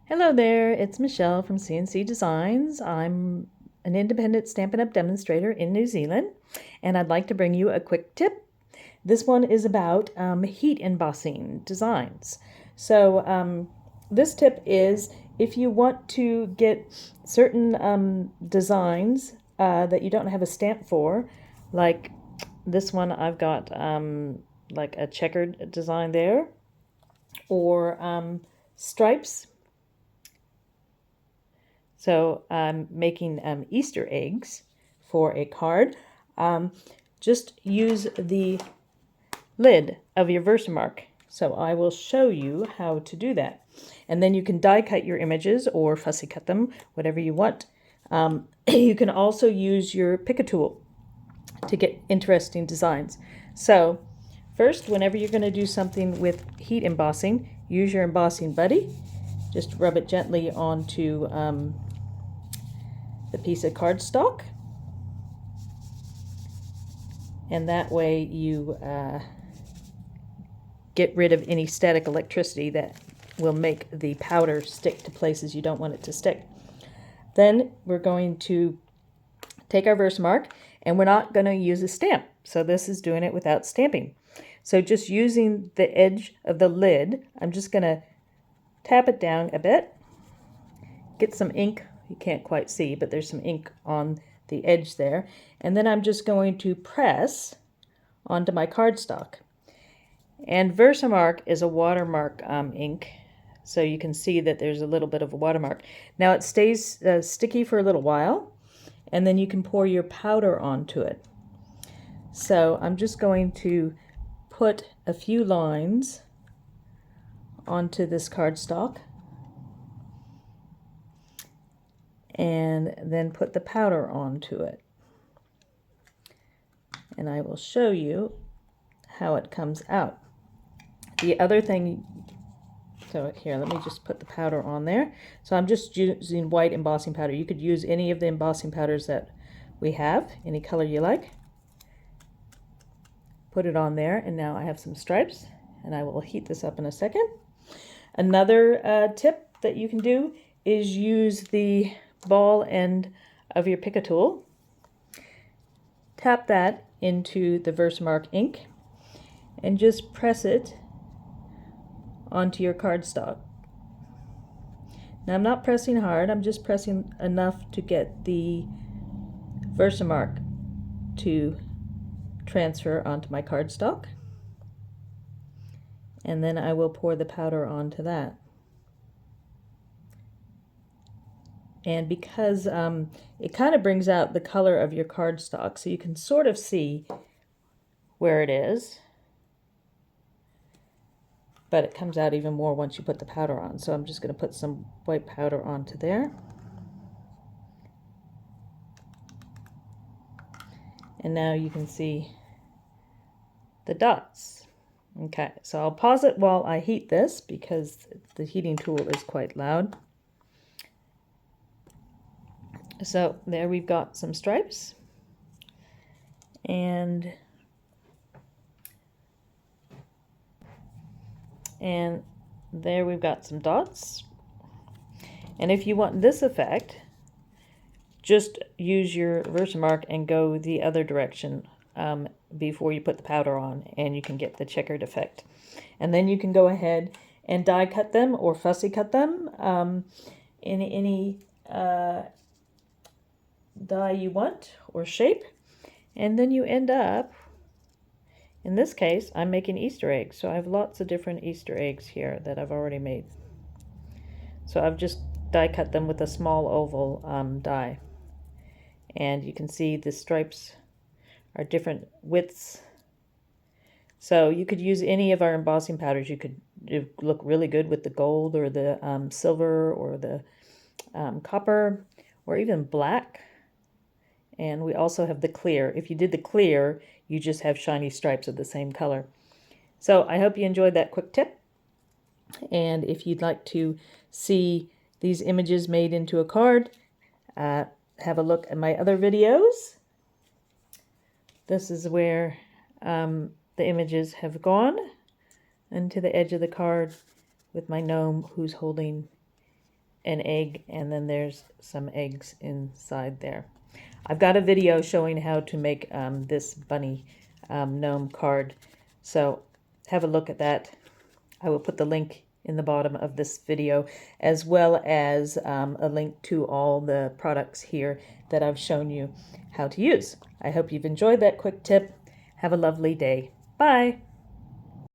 Hello there, it's Michelle from CNC Designs. I'm an independent Stampin' Up! Demonstrator in New Zealand, and I'd like to bring you a quick tip. This one is about heat embossing designs. So this tip is if you want to get certain designs that you don't have a stamp for, like this one I've got like a checkered design there, or stripes. So I'm making Easter eggs for a card. Just use the lid of your Versamark. So I will show you how to do that. And then you can die cut your images or fussy cut them, whatever you want. You can also use your pick a tool to get interesting designs. So first, whenever you're going to do something with heat embossing, use your embossing buddy. Just rub it gently onto the piece of cardstock, and that way you get rid of any static electricity that will make the powder stick to places you don't want it to stick. Then we're going to take our Versamark, and we're not going to use a stamp, so this is doing it without stamping. So just using the edge of the lid, I'm just going to tap it down a bit, get some ink. You can't quite see, but there's some ink on the edge there. And then I'm just going to press onto my cardstock. And Versamark is a watermark ink, so you can see that there's a little bit of a watermark. Now it stays sticky for a little while, and then you can pour your powder onto it. So I'm just going to put a few lines onto this cardstock, and then put the powder onto it. And I will show you how it comes out. The other thing, so here, let me just put the powder on there. So I'm just using white embossing powder. You could use any of the embossing powders that we have, any color you like. Put it on there, and now I have some stripes, and I will heat this up in a second. Another tip that you can do is use the ball end of your pick a tool, tap that into the Versamark ink, and just press it onto your cardstock. Now I'm not pressing hard, I'm just pressing enough to get the Versamark to transfer onto my cardstock, and then I will pour the powder onto that. And because it kind of brings out the color of your cardstock, so you can sort of see where it is, but it comes out even more once you put the powder on. So I'm just going to put some white powder onto there. And now you can see the dots. Okay, so I'll pause it while I heat this because the heating tool is quite loud. So there we've got some stripes, and there we've got some dots. And if you want this effect, just use your Versamark and go the other direction before you put the powder on, and you can get the checkered effect. And then you can go ahead and die cut them or fussy cut them in any die you want or shape, and then you end up, in this case I'm making Easter eggs, so I have lots of different Easter eggs here that I've already made. So I've just die cut them with a small oval die, and you can see the stripes are different widths. So you could use any of our embossing powders. You could look really good with the gold or the silver or the copper or even black. And we also have the clear. If you did the clear, you just have shiny stripes of the same color. So I hope you enjoyed that quick tip. And if you'd like to see these images made into a card, have a look at my other videos. This is where the images have gone into the edge of the card with my gnome who's holding an egg, and then there's some eggs inside there. I've got a video showing how to make this bunny gnome card, so have a look at that. I will put the link in the bottom of this video, as well as a link to all the products here that I've shown you how to use. I hope you've enjoyed that quick tip. Have a lovely day. Bye!